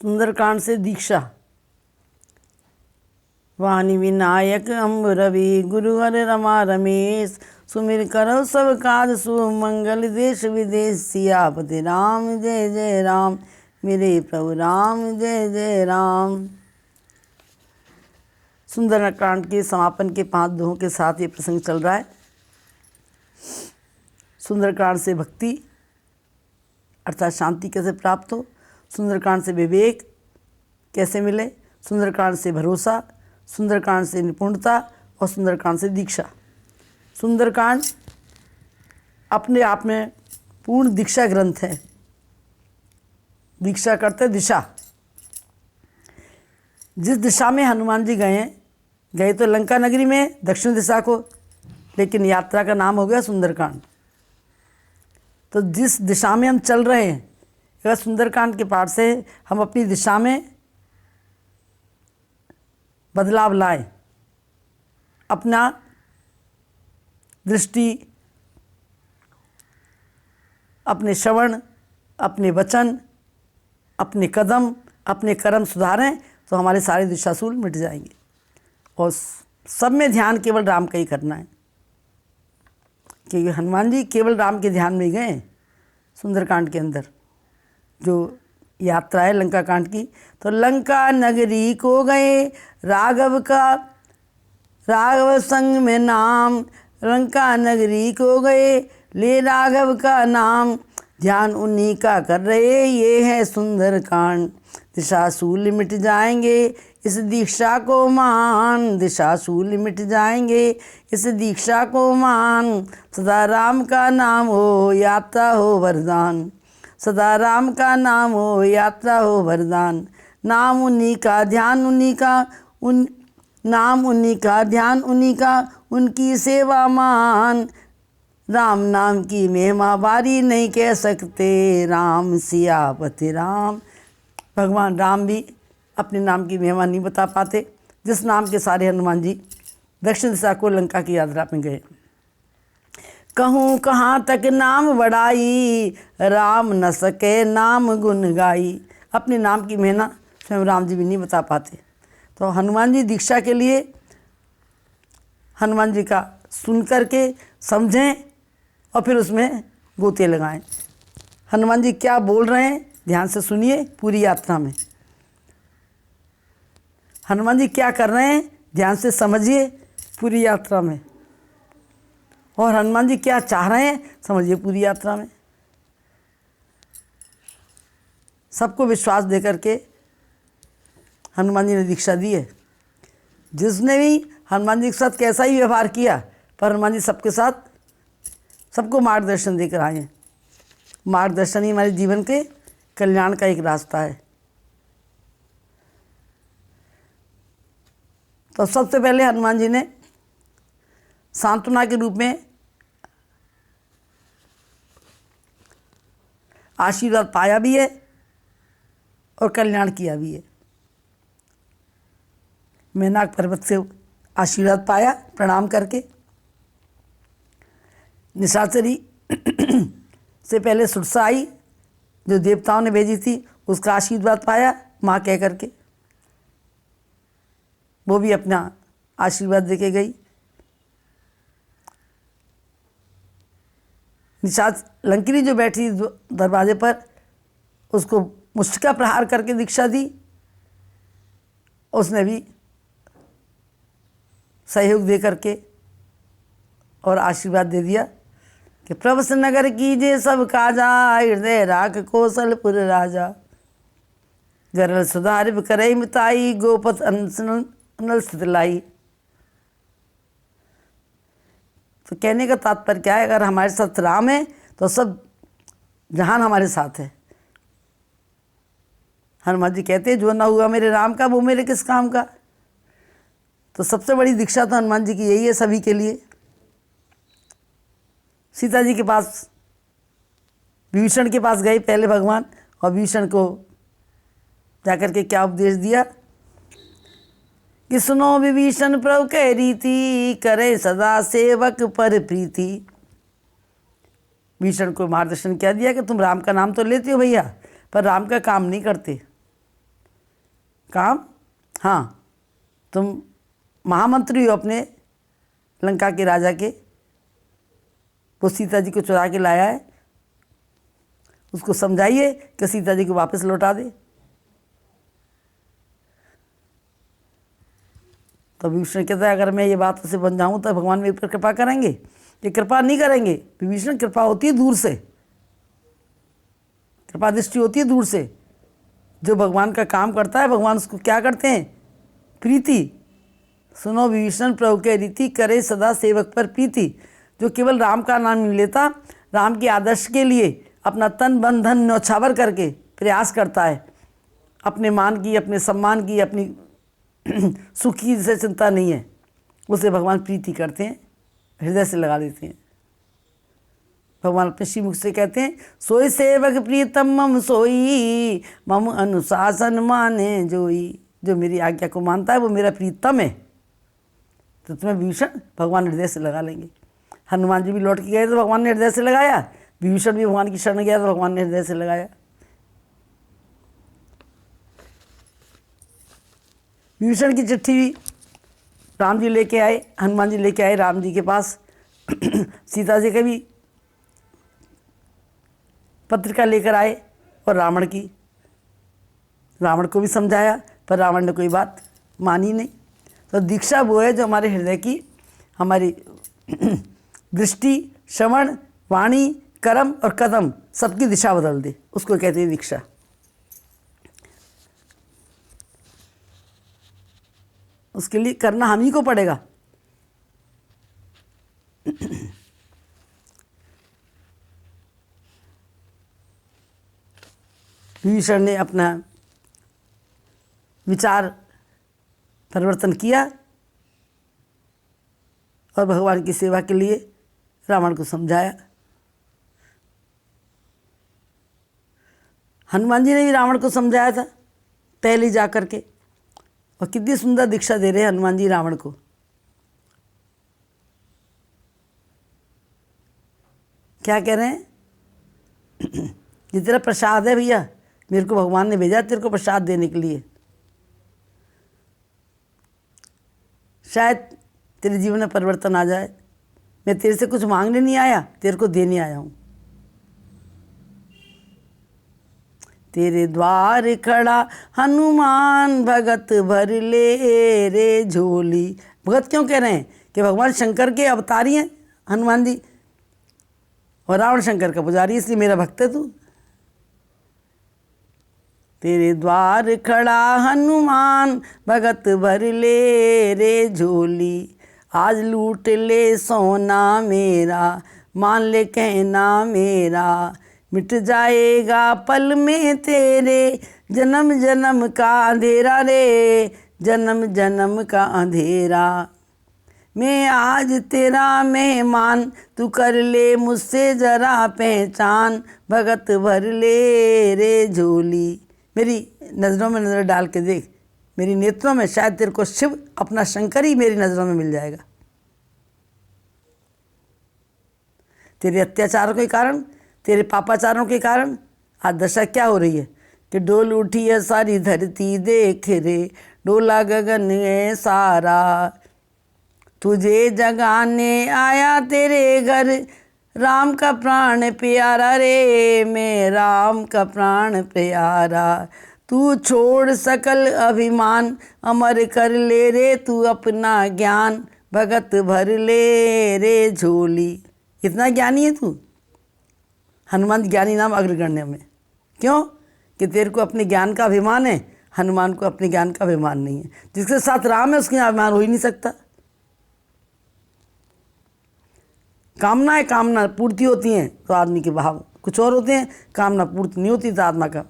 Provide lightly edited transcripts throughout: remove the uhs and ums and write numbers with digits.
सुंदरकांड से दीक्षा। वाणी विनायक अम्ब रवि गुरु हर रमा रमेश, सुमिर करो सब काज सुमंगल देश विदेश। सियापति राम जय जय राम, मेरे प्रभु राम जय जय राम। सुंदरकांड के समापन के 5 दोहों के साथ ये प्रसंग चल रहा है। सुंदरकांड से भक्ति अर्थात शांति कैसे प्राप्त हो, सुंदरकांड से विवेक कैसे मिले, सुंदरकांड से भरोसा, सुंदरकांड से निपुणता और सुंदरकांड से दीक्षा। सुंदरकांड अपने आप में पूर्ण दीक्षा ग्रंथ है। दीक्षा करते दिशा। जिस दिशा में हनुमान जी गए तो लंका नगरी में दक्षिण दिशा को, लेकिन यात्रा का नाम हो गया सुंदरकांड। तो जिस दिशा में हम चल रहे हैं, अगर सुंदरकांड के पाठ से हम अपनी दिशा में बदलाव लाएं, अपना दृष्टि, अपने श्रवण, अपने वचन, अपने कदम, अपने कर्म सुधारें तो हमारे सारे दिशाशूल मिट जाएंगे। और सब में ध्यान केवल राम का ही करना है, क्योंकि हनुमान जी केवल राम के ध्यान में गए। सुंदरकांड के अंदर जो यात्रा है लंका कांड की, तो लंका नगरी को गए राघव संग में नाम, लंका नगरी को गए ले राघव का नाम, ध्यान उन्हीं का कर रहे ये है सुंदरकांड। दिशाशूल मिट जाएंगे इस दीक्षा को मान, दिशाशूल मिट जाएंगे इस दीक्षा को मान। सदा राम का नाम हो यात्रा हो वरदान, सदा राम का नाम हो यात्रा हो वरदान। नाम उन्हीं का ध्यान उन्हीं का, नाम उन्हीं का ध्यान उन्हीं का, उनकी सेवा मान। राम नाम की महिमा बारी नहीं कह सकते, राम सियापति राम। भगवान राम भी अपने नाम की महिमा नहीं बता पाते, जिस नाम के सारे हनुमान जी दक्षिण दिशा को लंका की यात्रा में गए। कहूँ कहाँ तक नाम बढ़ाई, राम न सके नाम गुण गाई। अपने नाम की महिमा स्वयं राम जी भी नहीं बता पाते। तो हनुमान जी दीक्षा के लिए हनुमान जी का सुन करके समझें और फिर उसमें गोते लगाएं। हनुमान जी क्या बोल रहे हैं ध्यान से सुनिए पूरी यात्रा में। हनुमान जी क्या कर रहे हैं ध्यान से समझिए पूरी यात्रा में। और हनुमान जी क्या चाह रहे हैं समझिए पूरी यात्रा में। सबको विश्वास दे करके हनुमान जी ने दीक्षा दी है। जिसने भी हनुमान जी के साथ कैसा ही व्यवहार किया, पर हनुमान जी सबके साथ सबको मार्गदर्शन देकर आए हैं। मार्गदर्शन ही हमारे जीवन के कल्याण का एक रास्ता है। तो सबसे पहले हनुमान जी ने सांत्वना के रूप में आशीर्वाद पाया भी है और कल्याण किया भी है। मेनाक पर्वत से आशीर्वाद पाया प्रणाम करके, निशाचरी से पहले सुरसा आई जो देवताओं ने भेजी थी, उसका आशीर्वाद पाया माँ कह करके, वो भी अपना आशीर्वाद देके गई। लंकिनी जो बैठी दरवाजे पर, उसको मुष्टि का प्रहार करके दीक्षा दी। उसने भी सहयोग दे करके और आशीर्वाद दे दिया कि प्रभस नगर कीजिए सब काजा, हृदय राख कौशलपुर राजा। गरल सुधार करई मिताई, गोपत अनल स्थित लाई। तो कहने का तात्पर्य क्या है, अगर हमारे साथ राम है तो सब जहान हमारे साथ है। हनुमान जी कहते हैं जो ना हुआ मेरे राम का वो मेरे किस काम का। तो सबसे बड़ी दीक्षा तो हनुमान जी की यही है सभी के लिए। सीता जी के पास, विभीषण के पास गए पहले भगवान, और विभीषण को जाकर के क्या उपदेश दिया कि सुनो विभीषण प्रभु कह रीति, करे सदा सेवक पर प्रीति। विभीषण को मार्गदर्शन क्या दिया कि तुम राम का नाम तो लेते हो भैया, पर राम का काम नहीं करते। काम, हाँ तुम महामंत्री हो अपने लंका के राजा के, वो सीता जी को चुरा के लाया है, उसको समझाइए कि सीता जी को वापस लौटा दे। तो विभीषण कहता है अगर मैं ये बात से बन जाऊँ तो भगवान मेरे पर कृपा करेंगे? ये कृपा नहीं करेंगे। विभीषण, कृपा होती है दूर से, कृपा दृष्टि होती है दूर से। जो भगवान का काम करता है भगवान उसको क्या करते हैं? प्रीति। सुनो विभीषण प्रभु के रीति, करे सदा सेवक पर प्रीति। जो केवल राम का नाम नहीं लेता, राम के आदर्श के लिए अपना तन बन धन न्यौछावर करके प्रयास करता है, अपने मान की, अपने सम्मान की, अपनी सुख की से चिंता नहीं है, उसे भगवान प्रीति करते हैं, हृदय से लगा देते हैं। भगवान अपने श्री मुख से कहते हैं, सोई सेवक प्रीतम मम सोई, मम अनुशासन माने जोई। जो मेरी आज्ञा को मानता है वो मेरा प्रीतम है। तो तुम्हें विभीषण भगवान हृदय से लगा लेंगे। हनुमान जी भी लौट के गए तो भगवान ने हृदय से लगाया, विभीषण भी भगवान की शरण गया तो भगवान ने हृदय से लगाया। विभीषण की चिट्ठी भी राम जी लेके आए, हनुमान जी लेके आए राम जी के पास। सीता जी का भी पत्रिका लेकर आए और रावण को भी समझाया, पर रावण ने कोई बात मानी नहीं। तो दीक्षा वो है जो हमारे हृदय की, हमारी दृष्टि, श्रवण, वाणी, कर्म और कदम सबकी दिशा बदल दे, उसको कहते हैं दीक्षा। उसके लिए करना हम ही को पड़ेगा। विभीषण ने अपना विचार परिवर्तन किया और भगवान की सेवा के लिए रावण को समझाया। हनुमान जी ने भी रावण को समझाया था पहले जा कर के, और कितनी सुंदर दीक्षा दे रहे हैं हनुमान जी रावण को। क्या कह रहे हैं? ये तेरा प्रसाद है भैया, मेरे को भगवान ने भेजा तेरे को प्रसाद देने के लिए। शायद तेरे जीवन में परिवर्तन आ जाए। मैं तेरे से कुछ मांगने नहीं आया, तेरे को देने आया हूँ। तेरे द्वार खड़ा हनुमान, भगत भर ले रे झोली। भगत क्यों कह रहे हैं? कि भगवान शंकर के अवतारी हैं हनुमान जी, और रावण शंकर का पुजारी, इसलिए मेरा भक्त है तू। तेरे द्वार खड़ा हनुमान, भगत भर ले रे झोली। आज लूट ले सोना मेरा, मान ले कहना मेरा। मिट जाएगा पल में तेरे, जन्म जन्म का अंधेरा रे, जन्म जन्म का अंधेरा। मैं आज तेरा मेहमान, तू कर ले मुझसे जरा पहचान। भगत भर ले रे झोली। मेरी नज़रों में नज़र डाल के देख, मेरी नेत्रों में, शायद तेरे को शिव अपना शंकर ही मेरी नज़रों में मिल जाएगा। तेरे अत्याचारों के कारण, तेरे पापाचारों के कारण आज दशा क्या हो रही है कि डोल उठी है सारी धरती, देख रे डोला गगन है सारा। तुझे जगाने आया तेरे घर, राम का प्राण प्यारा रे, मैं राम का प्राण प्यारा। तू छोड़ सकल अभिमान, अमर कर ले रे तू अपना ज्ञान। भगत भर ले रे झोली। इतना ज्ञानी है तू। हनुमान ज्ञानी नाम अग्रगण्य में। क्यों? कि तेरे को अपने ज्ञान का अभिमान है, हनुमान को अपने ज्ञान का अभिमान नहीं है। जिसके साथ राम है उसके अभिमान हो ही नहीं सकता। कामनाएं कामना पूर्ति होती हैं तो आदमी के भाव कुछ और होते हैं, कामना पूर्ति नहीं होती तो आत्मा का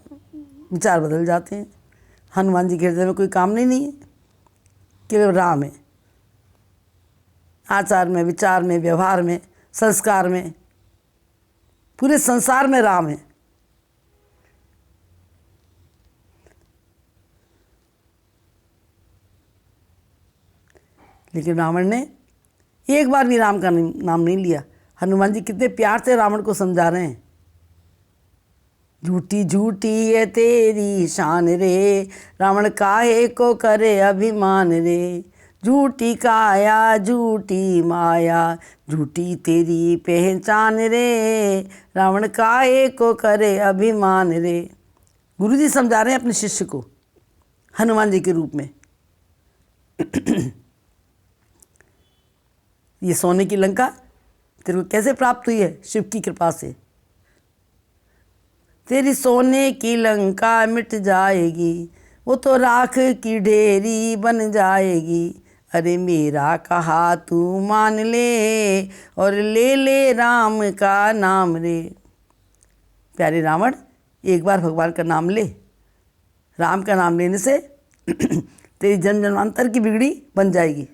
विचार बदल जाते हैं। हनुमान जी के हृदय में कोई कामना ही नहीं है, केवल राम है। आचार में, विचार में, व्यवहार में, संस्कार में, पूरे संसार में राम है। लेकिन रावण ने एक बार भी राम का नाम नहीं लिया। हनुमान जी कितने प्यार से रावण को समझा रहे हैं, झूठी झूठी है तेरी शान रे, रावण काहे को करे अभिमान रे। झूठी काया झूठी माया, झूठी तेरी पहचान रे, रावण काहे को करे अभिमान रे। गुरु जी समझा रहे हैं अपने शिष्य को हनुमान जी के रूप में। ये सोने की लंका तेरे को कैसे प्राप्त हुई है? शिव की कृपा से। तेरी सोने की लंका मिट जाएगी, वो तो राख की ढेरी बन जाएगी। अरे मेरा कहा तू मान ले, और ले ले राम का नाम रे। प्यारे रावण, एक बार भगवान का नाम ले। राम का नाम लेने से तेरी जन्म जन्मांतर की बिगड़ी बन जाएगी।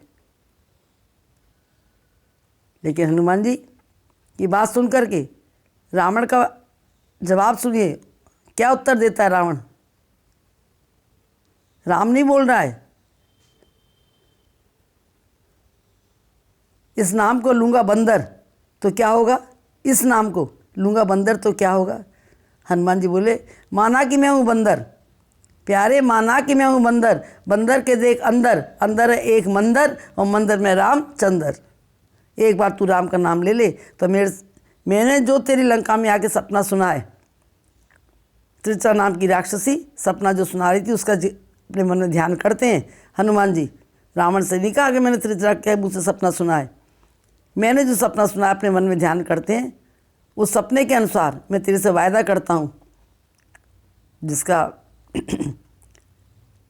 लेकिन हनुमान जी की बात सुन करके रावण का जवाब सुनिए, क्या उत्तर देता है रावण। राम नहीं बोल रहा है, इस नाम को लूँगा बंदर तो क्या होगा, इस नाम को लूँगा बंदर तो क्या होगा। हनुमान जी बोले, माना कि मैं हूँ बंदर, प्यारे माना कि मैं हूँ बंदर, बंदर के देख अंदर, अंदर है एक मंदिर और मंदिर में रामचंद्र। एक बार तू राम का नाम ले ले तो मैंने जो तेरी लंका में आके सपना सुना है, त्रिचा नाम की राक्षसी सपना जो सुना रही थी, उसका अपने मन में ध्यान करते हैं हनुमान जी। रावण से नहीं कहा कि मैंने त्रिचा के मुँह से सपना सुना है, मैंने जो सपना सुना है अपने मन में ध्यान करते हैं। उस सपने के अनुसार मैं तेरे से वायदा करता हूँ, जिसका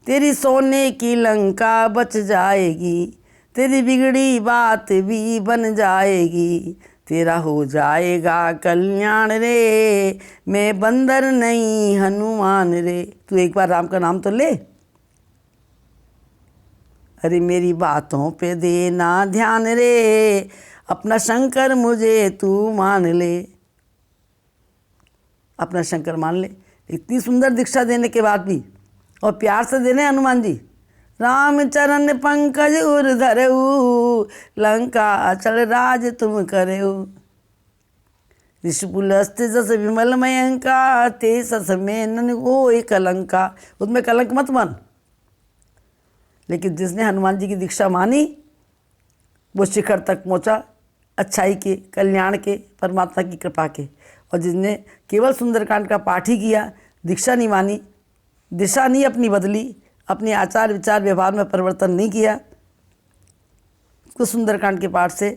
तेरी सोने की लंका बच जाएगी, तेरी बिगड़ी बात भी बन जाएगी, तेरा हो जाएगा कल्याण रे, मैं बंदर नहीं हनुमान रे। तू एक बार राम का नाम तो ले। अरे मेरी बातों पे देना ध्यान रे, अपना शंकर मुझे तू मान ले। अपना शंकर मान ले। इतनी सुंदर दीक्षा देने के बाद भी, और प्यार से देने हनुमान जी, राम चरण पंकज उर धरऊ, लंका अचल राज तुम करेऊ। ऋषिपुलस्त जस विमल मयंका, ते सस में नन हो कलंका। उसमें कलंक मत मान। लेकिन जिसने हनुमान जी की दीक्षा मानी वो शिखर तक पहुंचा, अच्छाई के, कल्याण के, परमात्मा की कृपा के। और जिसने केवल सुंदरकांड का पाठ ही किया, दीक्षा नहीं मानी, दिशा नहीं अपनी बदली, अपने आचार विचार व्यवहार में परिवर्तन नहीं किया, उसको सुंदरकांड के पाठ से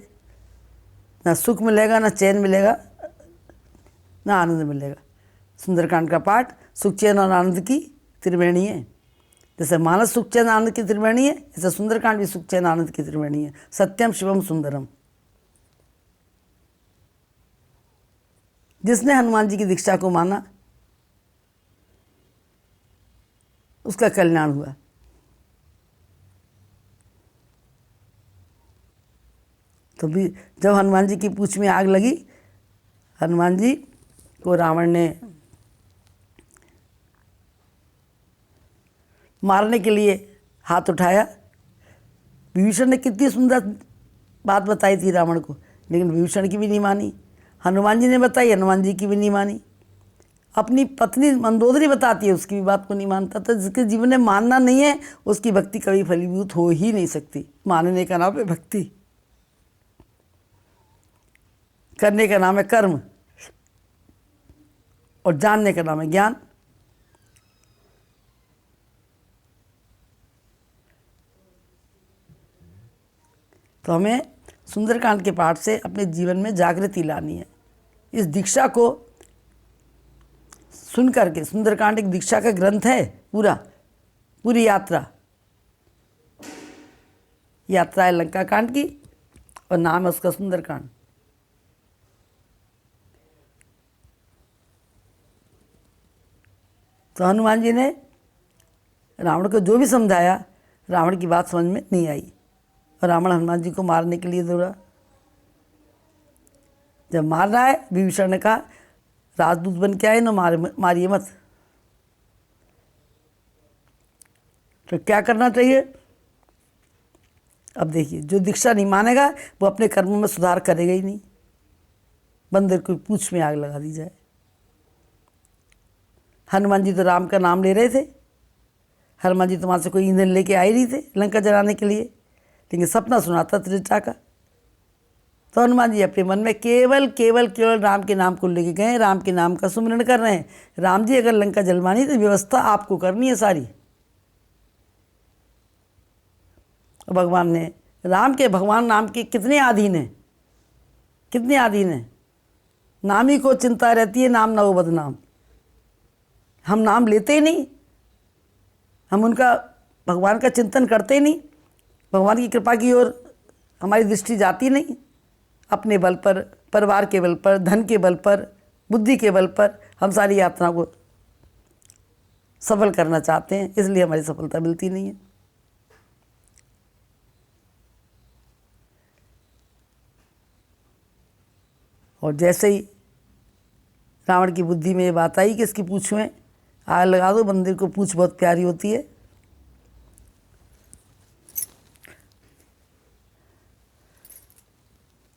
ना सुख मिलेगा, ना चैन मिलेगा, ना आनंद मिलेगा। सुंदरकांड का पाठ सुख चैन और आनंद की त्रिवेणी है। जैसे मानस सुख चैन आनंद की त्रिवेणी है, ऐसे सुंदरकांड भी सुख चैन आनंद की त्रिवेणी है। सत्यम शिवम सुंदरम। जिसने हनुमान जी की दीक्षा को माना उसका कल्याण हुआ। तो भी जब हनुमान जी की पूंछ में आग लगी, हनुमान जी को रावण ने मारने के लिए हाथ उठाया। विभीषण ने कितनी सुंदर बात बताई थी रावण को, लेकिन विभीषण की भी नहीं मानी। हनुमान जी ने बताई, हनुमान जी की भी नहीं मानी। अपनी पत्नी मंदोदरी बताती है, उसकी भी बात को नहीं मानता। तो जिसके जीवन में मानना नहीं है उसकी भक्ति कभी फलीभूत हो ही नहीं सकती। मानने का नाम है भक्ति, करने का नाम है कर्म, और जानने का नाम है ज्ञान। तो हमें सुंदरकांड के पाठ से अपने जीवन में जागृति लानी है। इस दीक्षा को सुन करके, सुंदरकांड एक दीक्षा का ग्रंथ है, पूरी यात्रा है लंका कांड की, और नाम है उसका सुंदरकांड। तो हनुमान जी ने रावण को जो भी समझाया, रावण की बात समझ में नहीं आई, और रावण हनुमान जी को मारने के लिए दौड़ा। जब मार रहा है, विभीषण ने कहा राजदूत बन के आए ना, मारिए मत। तो क्या करना चाहिए? अब देखिए, जो दीक्षा नहीं मानेगा वो अपने कर्मों में सुधार करेगा ही नहीं। बंदर को पूंछ में आग लगा दी जाए। हनुमान जी तो राम का नाम ले रहे थे। हनुमान जी तो वहाँ से कोई ईंधन लेके आए नहीं थे लंका जलाने के लिए, लेकिन सपना सुना था त्रिजटा का। तो हनुमान जी अपने मन में केवल केवल केवल राम के नाम को लेके गए, राम के नाम का सुमिरन कर रहे हैं। राम जी अगर लंका जलवानी तो व्यवस्था आपको करनी है सारी। भगवान ने राम के, भगवान नाम के कितने अधीन हैं, कितने अधीन हैं। नाम ही को चिंता रहती है, नाम ना हो बदनाम। हम नाम लेते ही नहीं, हम उनका भगवान का चिंतन करते ही नहीं, भगवान की कृपा की ओर हमारी दृष्टि जाती नहीं। अपने बल पर, परिवार के बल पर, धन के बल पर, बुद्धि के बल पर हम सारी यात्रा को सफल करना चाहते हैं, इसलिए हमारी सफलता मिलती नहीं है। और जैसे ही रावण की बुद्धि में ये बात आई कि इसकी पूँछ में आग लगा दो, बंदर को पूँछ बहुत प्यारी होती है।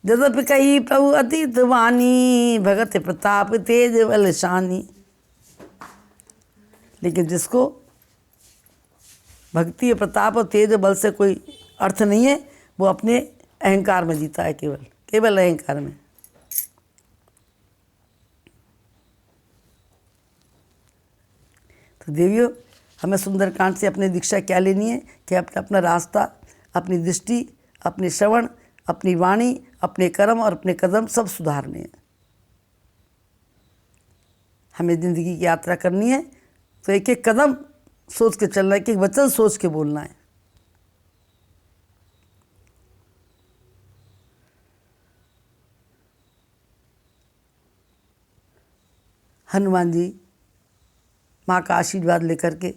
जदपि कही प्रभु अतीत वाणी, भगत प्रताप तेज बलशानी। लेकिन जिसको भक्ति, प्रताप और तेज बल से कोई अर्थ नहीं है, वो अपने अहंकार में जीता है, केवल केवल अहंकार में। तो देवियों, हमें सुंदरकांड से अपनी दीक्षा क्या लेनी है कि अपना रास्ता, अपनी दृष्टि, अपने श्रवण, अपनी वाणी, अपने कर्म और अपने कदम सब सुधारने हैं। हमें ज़िंदगी की यात्रा करनी है तो एक एक कदम सोच के चलना है, एक एक वचन सोच के बोलना है। हनुमान जी माँ का आशीर्वाद लेकर के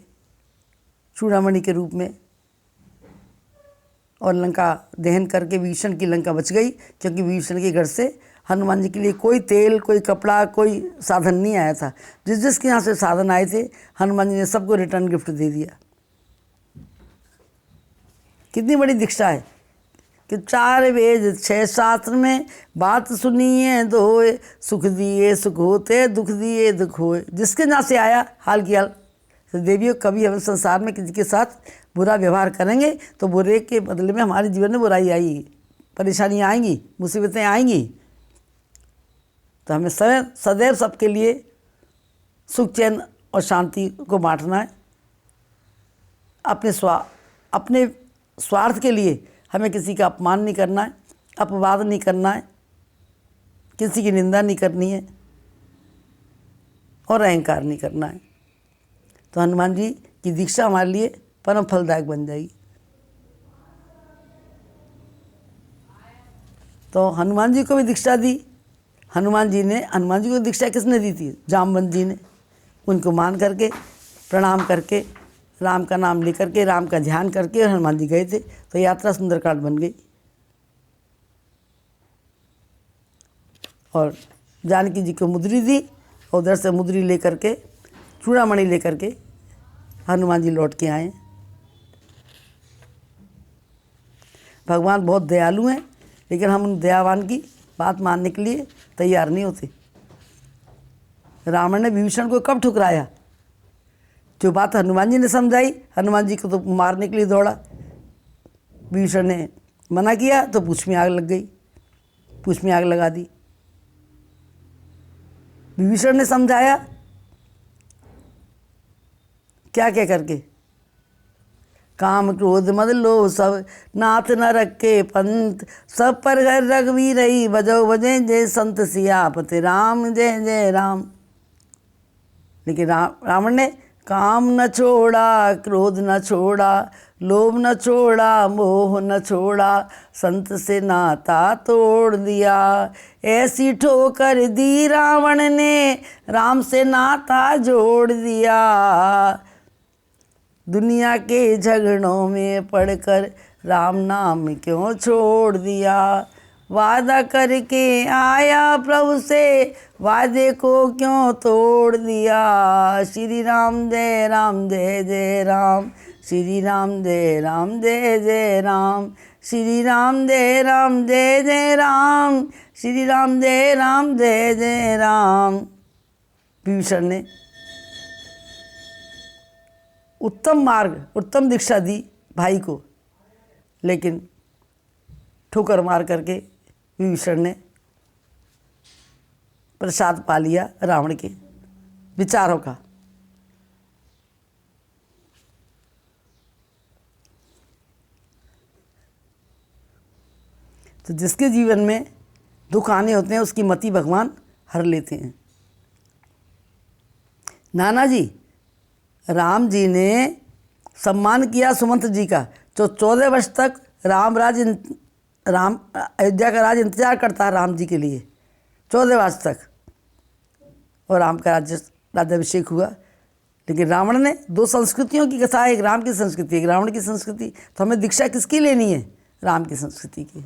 चूड़ामणि के रूप में और लंका दहन करके विभीषण की लंका बच गई, क्योंकि विभीषण के घर से हनुमान जी के लिए कोई तेल, कोई कपड़ा, कोई साधन नहीं आया था। जिस जिसके यहाँ से साधन आए थे, हनुमान जी ने सबको रिटर्न गिफ्ट दे दिया। कितनी बड़ी दीक्षा है कि 4 वेद 6 शास्त्र में बात सुनिए दोए, सुख दिए सुख होते, दुख दिए दुख होए। जिसके यहाँ से आया हाल की हाल। तो देवियों, कभी हम संसार में किसी के साथ बुरा व्यवहार करेंगे तो बुरे के बदले में हमारे जीवन में बुराई आएगी, परेशानियाँ आएंगी, मुसीबतें आएंगी। तो हमें सदैव सबके लिए सुख, चैन और शांति को बांटना है। अपने स्वार्थ के लिए हमें किसी का अपमान नहीं करना है, अपवाद नहीं करना है, किसी की निंदा नहीं करनी है और अहंकार नहीं करना है। तो हनुमान जी की दीक्षा हमारे लिए परम फलदायक बन जाएगी। तो हनुमान जी को भी दीक्षा दी। हनुमान जी को दीक्षा किसने दी थी? जामवंत जी ने। उनको मान करके, प्रणाम करके, राम का नाम लेकर के, राम का ध्यान करके और हनुमान जी गए थे। तो यात्रा सुंदरकांड बन गई। और जानकी जी को मुद्री दी और उधर से मुद्री लेकर के, चूड़ामणि लेकर के हनुमान जी लौट के आए। भगवान बहुत दयालु हैं, लेकिन हम उन दयावान की बात मानने के लिए तैयार नहीं होते। रावण ने विभीषण को कब ठुकराया? जो बात हनुमान जी ने समझाई, हनुमान जी को तो मारने के लिए दौड़ा। विभीषण ने मना किया तो पूँछ में आग लग गई, पूँछ में आग लगा दी। विभीषण ने समझाया क्या क्या करके, काम क्रोध मद लोभ सब नाथ न रखे पंथ, सब पर घर रघुवीर रही, बजो बजे जय संत सियापति राम, जय जय राम। लेकिन रावण ने काम न छोड़ा, क्रोध न छोड़ा, लोभ न छोड़ा, मोह न छोड़ा, संत से नाता तोड़ दिया। ऐसी ठोकर दी रावण ने, राम से नाता जोड़ दिया। दुनिया के झगड़ों में पड़कर राम नाम क्यों छोड़ दिया। वादा करके आया प्रभु से, वादे को क्यों तोड़ दिया। श्री राम जय राम जय जय राम, श्री राम जय राम जय जय राम, श्री राम जय राम जय जय राम, श्री राम जय राम जय जय राम। विभीषण ने उत्तम मार्ग, उत्तम दीक्षा दी भाई को, लेकिन ठोकर मार करके विभीषण ने प्रसाद पा लिया रावण के विचारों का। तो जिसके जीवन में दुख आने होते हैं उसकी मति भगवान हर लेते हैं। नाना जी, राम जी ने सम्मान किया सुमंत जी का, जो 14 वर्ष तक अयोध्या का राज इंतजार करता है राम जी के लिए, 14 वर्ष तक, और राम का राज्याभिषेक हुआ। लेकिन रावण ने 2 संस्कृतियों की कथा है, एक राम की संस्कृति, एक रावण की संस्कृति। तो हमें दीक्षा किसकी लेनी है? राम की संस्कृति की।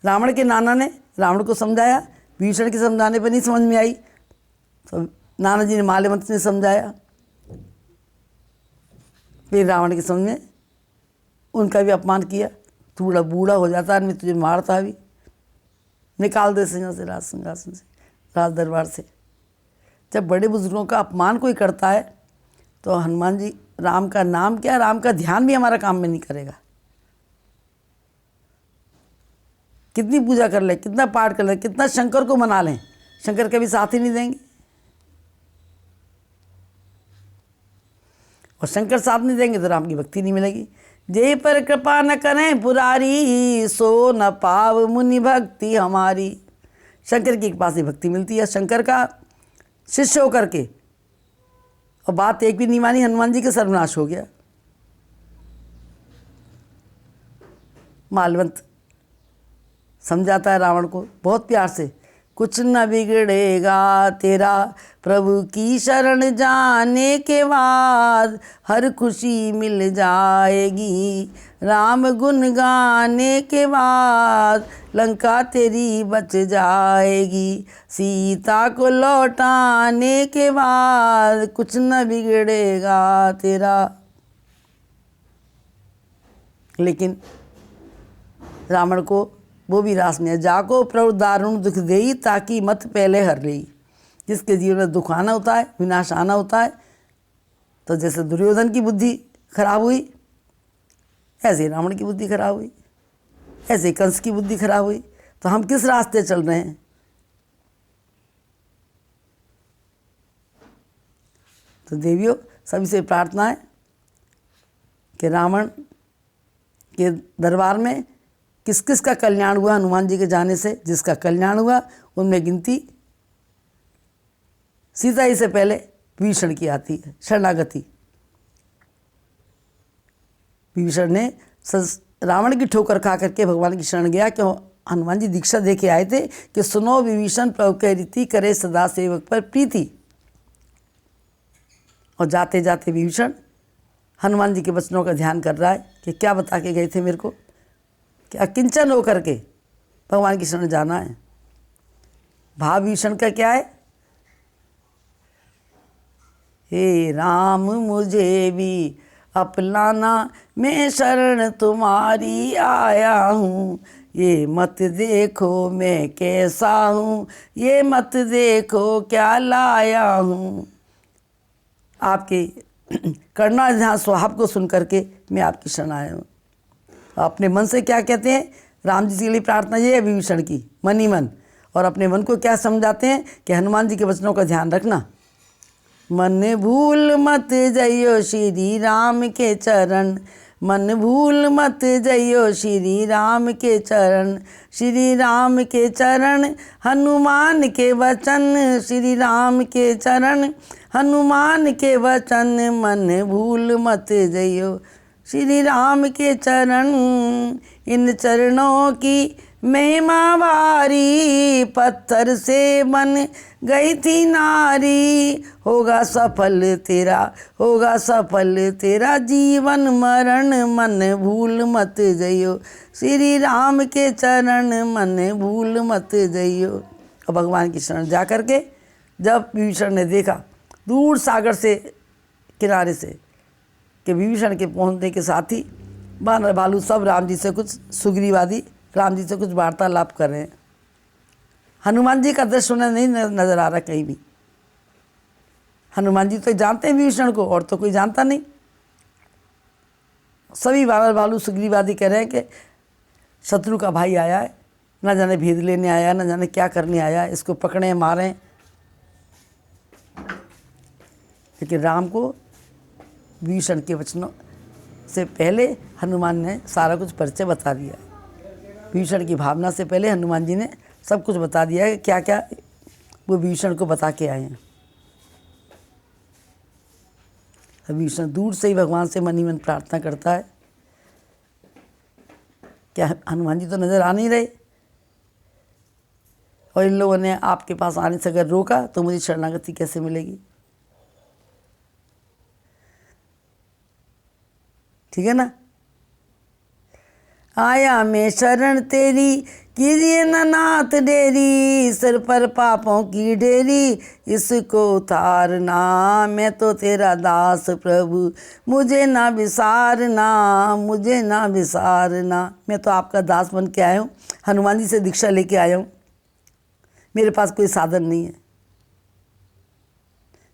रावण के नाना ने रावण को समझाया, विभीषण के समझाने पर नहीं समझ में आई, तो नाना जी ने माल्यवंत ने समझाया, फिर रावण के समझ में उनका भी अपमान किया। तू बड़ा बूढ़ा हो जाता, मैं तुझे मारता भी, निकाल दे सिंह से, राज सिंहासन से, राज दरबार से। जब बड़े बुजुर्गों का अपमान कोई करता है तो हनुमान जी, राम का नाम क्या, राम का ध्यान भी हमारा काम में नहीं करेगा। कितनी पूजा कर ले, कितना पाठ कर ले, कितना शंकर को मना लें, शंकर कभी साथ ही नहीं देंगे। और शंकर साथ नहीं देंगे तो राम की भक्ति नहीं मिलेगी। जे पर कृपा न करें पुरारी, सो न पाव मुनि भक्ति हमारी। शंकर की कृपा से भक्ति मिलती है, शंकर का शिष्य होकर के। और बात एक भी नहीं मानी, हनुमान जी के सर्वनाश हो गया। माल्यवंत समझाता है रावण को बहुत प्यार से, कुछ न बिगड़ेगा तेरा प्रभु की शरण जाने के बाद, हर खुशी मिल जाएगी राम गुण गाने के बाद, लंका तेरी बच जाएगी सीता को लौटाने के बाद, कुछ न बिगड़ेगा तेरा। लेकिन रावण को वो भी रास नहीं है। जाको प्रभु दारुण दुख देई, ताकि मत पहले हर रही। जिसके जीवन में दुख आना होता है, विनाश आना होता है, तो जैसे दुर्योधन की बुद्धि खराब हुई, ऐसे रावण की बुद्धि खराब हुई, ऐसे कंस की बुद्धि खराब हुई। तो हम किस रास्ते चल रहे हैं? तो देवियों, सभी से प्रार्थना है कि रावण के दरबार में किस किस का कल्याण हुआ हनुमान जी के जाने से। जिसका कल्याण हुआ उनमें गिनती सीता ही से पहले विभीषण की आती है, शरणागति। विभीषण ने रावण की ठोकर खा करके भगवान की शरण गया। क्यों? हनुमान जी दीक्षा दे के आए थे कि सुनो विभीषण प्रभु कह रीति, करे सदा सेवक पर प्रीति। और जाते जाते विभीषण हनुमान जी के वचनों का ध्यान कर रहा है कि क्या बता के गए थे मेरे को, कि अकिंचन होकर के भगवान की शरण जाना है। भाव विभीषण का क्या है? हे राम मुझे भी अपनाना, मैं शरण तुम्हारी आया हूँ। ये मत देखो मैं कैसा हूँ, ये मत देखो क्या लाया हूँ। आपके करना ध्यान स्वभाव को सुन करके मैं आपकी शरण आया हूँ। अपने मन से क्या कहते हैं? राम जी के लिए प्रार्थना ये है विभीषण की, मन ही मन। और अपने मन को क्या समझाते हैं कि हनुमान जी के वचनों का ध्यान रखना। मन भूल मत जइयो श्री राम के चरण, मन भूल मत जइयो श्री राम के चरण। श्री राम के चरण हनुमान के वचन, श्री राम के चरण हनुमान के वचन। मन भूल मत जइयो श्री राम के चरण। इन चरणों की महिमा भारी, पत्थर से बन गई थी नारी। होगा सफल तेरा, होगा सफल तेरा जीवन मरण। मन भूल मत जइयो श्री राम के चरण, मन भूल मत जइयो। और भगवान की शरण जा कर के जब विभीषण ने देखा दूर सागर से किनारे से कि विभीषण के पहुंचने के साथ ही बानर भालू सब राम जी से कुछ सुग्रीवादी राम जी से कुछ वार्तालाप कर रहे हैं। हनुमान जी का दृश्य उन्हें नहीं नजर आ रहा कहीं भी। हनुमान जी तो जानते हैं विभीषण को, और तो कोई जानता नहीं। सभी वानर भालू सुग्रीव आदि कह रहे हैं कि शत्रु का भाई आया है, न जाने भेद लेने आया, न जाने क्या करने आया, इसको पकड़ें मारें। लेकिन राम को विभीषण के वचनों से पहले हनुमान ने सारा कुछ परिचय बता दिया। विभीषण की भावना से पहले हनुमान जी ने सब कुछ बता दिया है कि क्या क्या वो विभीषण को बता के आए हैं। विभीषण दूर से ही भगवान से मन ही मन प्रार्थना करता है। क्या हनुमान जी तो नजर आ नहीं रहे, और इन लोगों ने आपके पास आने से अगर रोका तो मुझे शरणागति कैसे मिलेगी? ठीक है ना। आया मैं शरण तेरी, कीजिए न नाथ डेरी, सिर पर पापों की ढेरी, इसको उतारना, मैं तो तेरा दास प्रभु, मुझे ना विसारना, मुझे ना विसारना। मैं तो आपका दास बन के आया हूँ, हनुमान जी से दीक्षा लेके आया हूँ, मेरे पास कोई साधन नहीं है।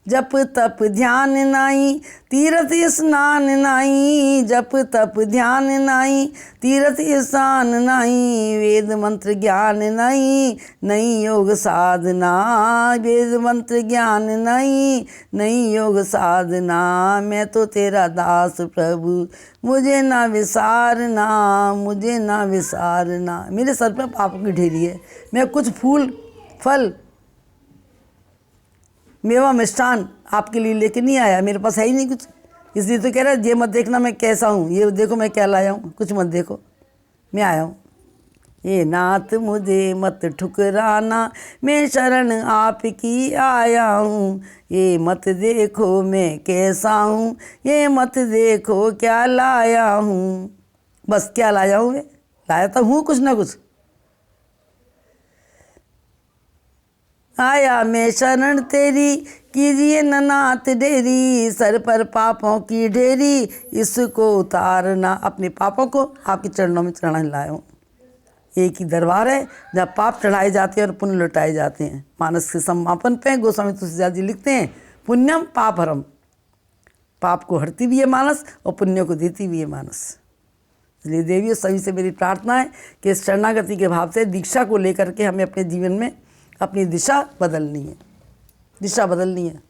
जप तप ध्यान नाई, तीर्थ स्नान नाई, जप तप ध्यान नाई, तीर्थ स्नान नाई, वेद मंत्र ज्ञान नाई, नई योग साधना, वेद मंत्र ज्ञान नाई, नई योग साधना। मैं तो तेरा दास प्रभु, मुझे ना विसारना, मुझे ना विसारना। मेरे सर पर पापों की ढेरी है, मैं कुछ फूल फल मेवा मिष्ठान आपके लिए लेके नहीं आया, मेरे पास है ही नहीं कुछ। इसलिए तो कह रहा है ये मत देखना मैं कैसा हूँ, ये देखो मैं क्या लाया हूँ, कुछ मत देखो, मैं आया हूँ। ये नाथ मुझे मत ठुकराना, मैं शरण आपकी आया हूँ। ये मत देखो मैं कैसा हूँ, ये मत देखो क्या लाया हूँ। बस क्या लाया हूँ मैं? लाया तो हूँ कुछ ना कुछ। आया मैं शरण तेरी, कीजिए न नाथ डेरी, सर पर पापों की ढेरी, इसको उतारना। अपने पापों को आपके चरणों में चढ़ाने लाया हूँ। एक ही दरबार है जहाँ पाप चढ़ाए जाते हैं और पुण्य लुटाए जाते हैं। मानस के समापन पे गोस्वामी तुलसीदास जी लिखते हैं, पुण्यम पाप हरम। पाप को हरती भी है मानस और पुण्य को देती भी है मानस। इसलिए देवियों सभी से मेरी प्रार्थना है कि इस शरणागति के भाव से दीक्षा को लेकर के हमें अपने जीवन में अपनी दिशा बदलनी है, दिशा बदलनी है।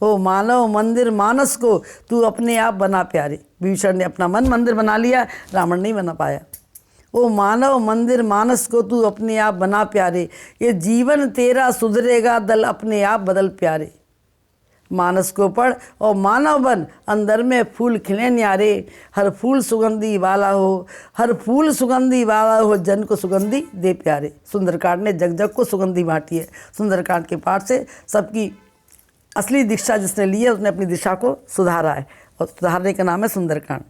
ओ मानव मंदिर मानस को तू अपने आप बना प्यारे। विभीषण ने अपना मन मंदिर बना लिया, रावण नहीं बना पाया। ओ मानव मंदिर मानस को तू अपने आप बना प्यारे, ये जीवन तेरा सुधरेगा, दल अपने आप बदल प्यारे। मानस को पढ़ और मानव बन, अंदर में फूल खिले न्यारे, हर फूल सुगंधी वाला हो, हर फूल सुगंधी वाला हो, जन को सुगंधी दे प्यारे। सुंदरकांड ने जग जग को सुगंधी बांटी है। सुंदरकांड के पाठ से सबकी असली दीक्षा जिसने ली है उसने अपनी दिशा को सुधारा है, और सुधारने का नाम है सुंदरकांड।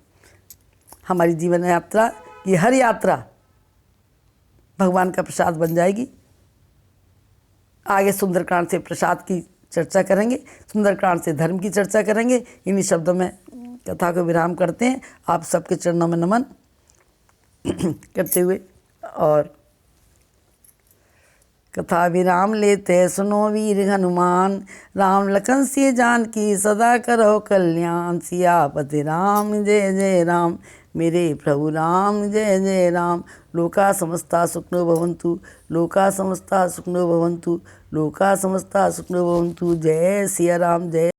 हमारी जीवन यात्रा की हर यात्रा भगवान का प्रसाद बन जाएगी। आगे सुंदरकांड से प्रसाद की चर्चा करेंगे, सुंदरकांड से धर्म की चर्चा करेंगे। इन्हीं शब्दों में कथा को विराम करते हैं। आप सबके चरणों में नमन करते हुए और कथा विराम लेते सुनो वीर हनुमान, राम लखन सिय जानकी सदा करो कल्याण। सियापति राम जय जय राम, मेरे प्रभु राम जय जय राम। लोका समस्ता सुखिनो भवन्तु, लोका समस्ता सुखिनो भवन्तु, लोका समस्ता सुखिनो भवन्तु। जय सिया राम, जय